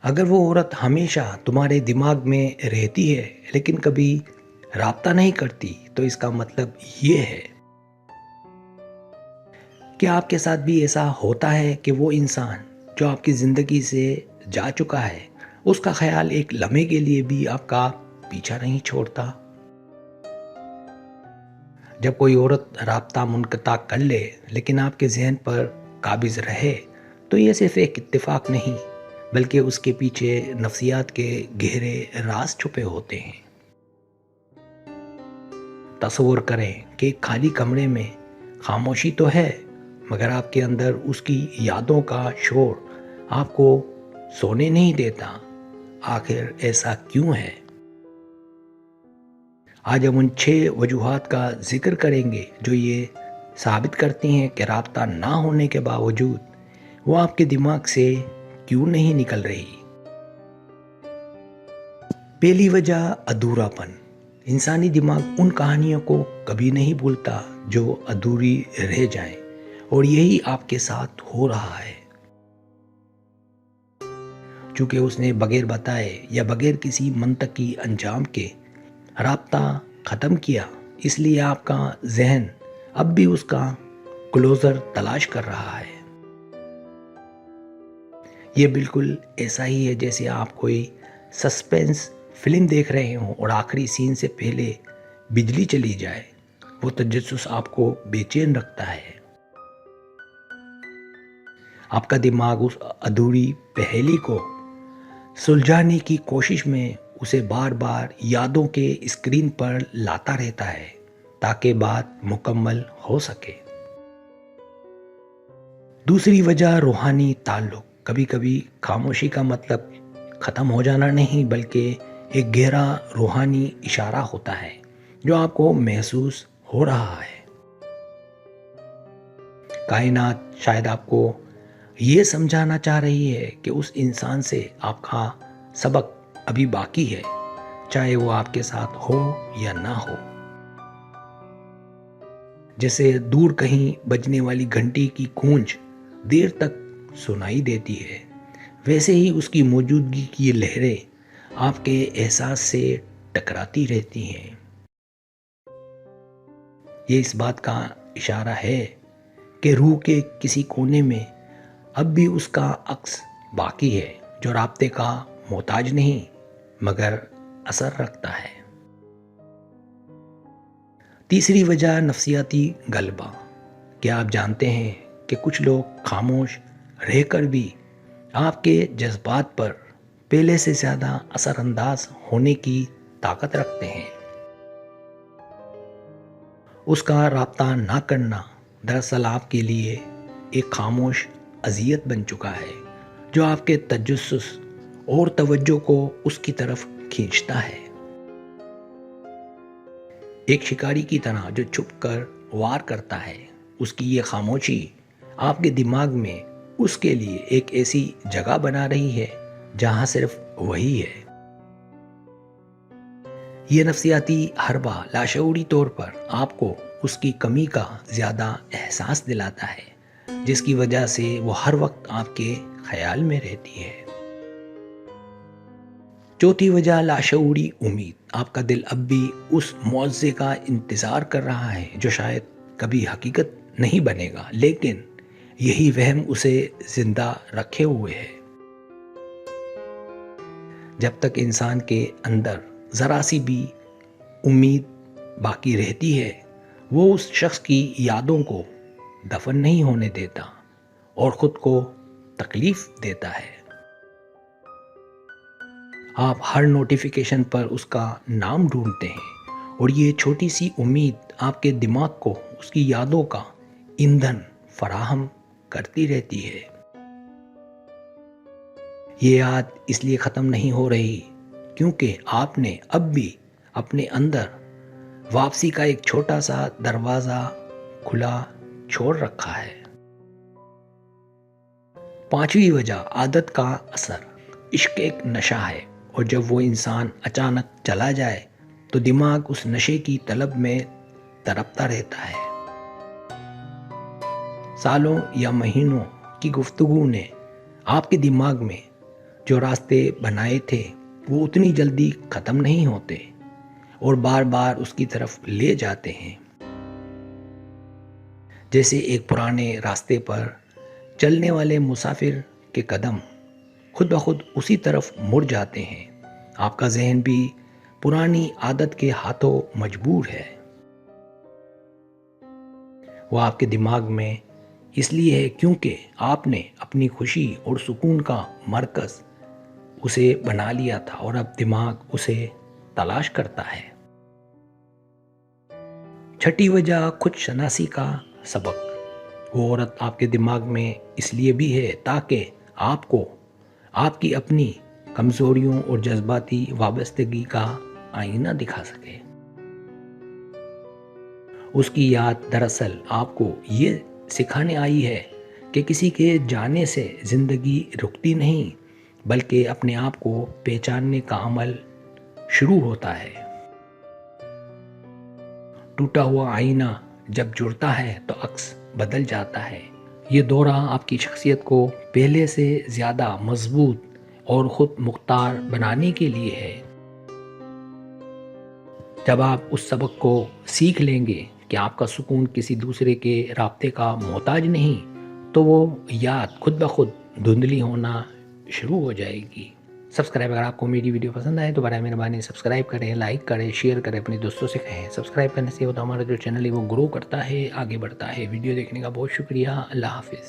اگر وہ عورت ہمیشہ تمہارے دماغ میں رہتی ہے لیکن کبھی رابطہ نہیں کرتی تو اس کا مطلب یہ ہے کہ آپ کے ساتھ بھی ایسا ہوتا ہے کہ وہ انسان جو آپ کی زندگی سے جا چکا ہے اس کا خیال ایک لمحے کے لیے بھی آپ کا پیچھا نہیں چھوڑتا۔ جب کوئی عورت رابطہ منقطع کر لے لیکن آپ کے ذہن پر قابض رہے تو یہ صرف ایک اتفاق نہیں بلکہ اس کے پیچھے نفسیات کے گہرے راز چھپے ہوتے ہیں۔ تصور کریں کہ ایک خالی کمرے میں خاموشی تو ہے مگر آپ کے اندر اس کی یادوں کا شور آپ کو سونے نہیں دیتا۔ آخر ایسا کیوں ہے؟ آج ہم ان 6 وجوہات کا ذکر کریں گے جو یہ ثابت کرتی ہیں کہ رابطہ نہ ہونے کے باوجود وہ آپ کے دماغ سے کیوں نہیں نکل رہی۔ پہلی وجہ ادھورا پن۔ انسانی دماغ ان کہانیوں کو کبھی نہیں بھولتا جو ادھوری رہ جائیں، اور یہی آپ کے ساتھ ہو رہا ہے۔ چونکہ اس نے بغیر بتائے یا بغیر کسی منطقی انجام کے رابطہ ختم کیا، اس لیے آپ کا ذہن اب بھی اس کا کلوزر تلاش کر رہا ہے۔ یہ بالکل ایسا ہی ہے جیسے آپ کوئی سسپینس فلم دیکھ رہے ہوں اور آخری سین سے پہلے بجلی چلی جائے۔ وہ تجسس آپ کو بے چین رکھتا ہے۔ آپ کا دماغ اس ادھوری پہیلی کو سلجھانے کی کوشش میں اسے بار بار یادوں کے اسکرین پر لاتا رہتا ہے تاکہ بات مکمل ہو سکے۔ دوسری وجہ روحانی تعلق۔ کبھی کبھی خاموشی کا مطلب ختم ہو جانا نہیں بلکہ ایک گہرا روحانی اشارہ ہوتا ہے جو آپ کو محسوس ہو رہا ہے۔ کائنات شاید آپ کو یہ سمجھانا چاہ رہی ہے کہ اس انسان سے آپ کا سبق ابھی باقی ہے، چاہے وہ آپ کے ساتھ ہو یا نہ ہو۔ جیسے دور کہیں بجنے والی گھنٹی کی گونج دیر تک سنائی دیتی ہے، ویسے ہی اس کی موجودگی کی لہریں آپ کے احساس سے ٹکراتی رہتی ہیں۔ یہ اس بات کا اشارہ ہے کہ روح کے کسی کونے میں اب بھی اس کا عکس باقی ہے جو رابطے کا محتاج نہیں مگر اثر رکھتا ہے۔ تیسری وجہ نفسیاتی غلبہ۔ کیا آپ جانتے ہیں کہ کچھ لوگ خاموش رہ کر بھی آپ کے جذبات پر پہلے سے زیادہ اثر انداز ہونے کی طاقت رکھتے ہیں؟ اس کا رابطہ نہ کرنا دراصل آپ کے لیے ایک خاموش اذیت بن چکا ہے جو آپ کے تجسس اور توجہ کو اس کی طرف کھینچتا ہے۔ ایک شکاری کی طرح جو چھپ کر وار کرتا ہے، اس کی یہ خاموشی آپ کے دماغ میں اس کے لیے ایک ایسی جگہ بنا رہی ہے جہاں صرف وہی ہے۔ یہ نفسیاتی حربہ لاشعوری طور پر آپ کو اس کی کمی کا زیادہ احساس دلاتا ہے جس کی وجہ سے وہ ہر وقت آپ کے خیال میں رہتی ہے۔ چوتھی وجہ لاشعوری امید۔ آپ کا دل اب بھی اس معجزے کا انتظار کر رہا ہے جو شاید کبھی حقیقت نہیں بنے گا، لیکن یہی وہم اسے زندہ رکھے ہوئے ہے۔ جب تک انسان کے اندر ذرا سی بھی امید باقی رہتی ہے وہ اس شخص کی یادوں کو دفن نہیں ہونے دیتا اور خود کو تکلیف دیتا ہے۔ آپ ہر نوٹیفیکیشن پر اس کا نام ڈھونڈتے ہیں اور یہ چھوٹی سی امید آپ کے دماغ کو اس کی یادوں کا ایندھن فراہم کرتی رہتی ہے۔ یہ یاد اس لیے ختم نہیں ہو رہی کیونکہ آپ نے اب بھی اپنے اندر واپسی کا ایک چھوٹا سا دروازہ کھلا چھوڑ رکھا ہے۔ پانچویں وجہ عادت کا اثر۔ عشق ایک نشہ ہے اور جب وہ انسان اچانک چلا جائے تو دماغ اس نشے کی طلب میں تڑپتا رہتا ہے۔ سالوں یا مہینوں کی گفتگو نے آپ کے دماغ میں جو راستے بنائے تھے وہ اتنی جلدی ختم نہیں ہوتے اور بار بار اس کی طرف لے جاتے ہیں۔ جیسے ایک پرانے راستے پر چلنے والے مسافر کے قدم خود بخود اسی طرف مڑ جاتے ہیں، آپ کا ذہن بھی پرانی عادت کے ہاتھوں مجبور ہے۔ وہ آپ کے دماغ میں اس لیے ہے کیونکہ آپ نے اپنی خوشی اور سکون کا مرکز اسے بنا لیا تھا اور اب دماغ اسے تلاش کرتا ہے۔ چھٹی وجہ خود شناسی کا سبق۔ وہ عورت آپ کے دماغ میں اس لیے بھی ہے تاکہ آپ کو آپ کی اپنی کمزوریوں اور جذباتی وابستگی کا آئینہ دکھا سکے۔ اس کی یاد دراصل آپ کو یہ سکھانے آئی ہے کہ کسی کے جانے سے زندگی رکتی نہیں، بلکہ اپنے آپ کو پہچاننے کا عمل شروع ہوتا ہے۔ ٹوٹا ہوا آئینہ جب جڑتا ہے تو عکس بدل جاتا ہے۔ یہ دورہ آپ کی شخصیت کو پہلے سے زیادہ مضبوط اور خود مختار بنانے کے لیے ہے۔ جب آپ اس سبق کو سیکھ لیں گے کہ آپ کا سکون کسی دوسرے کے رابطے کا محتاج نہیں، تو وہ یاد خود بخود دھندلی ہونا شروع ہو جائے گی۔ اگر آپ کو میری ویڈیو پسند آئے تو برائے مہربانی سبسکرائب کریں، لائک کریں، شیئر کریں، اپنے دوستوں سے کہیں۔ سبسکرائب کرنے سے ہوتا ہمارا جو چینل ہے وہ گرو کرتا ہے، آگے بڑھتا ہے۔ ویڈیو دیکھنے کا بہت شکریہ۔ اللہ حافظ۔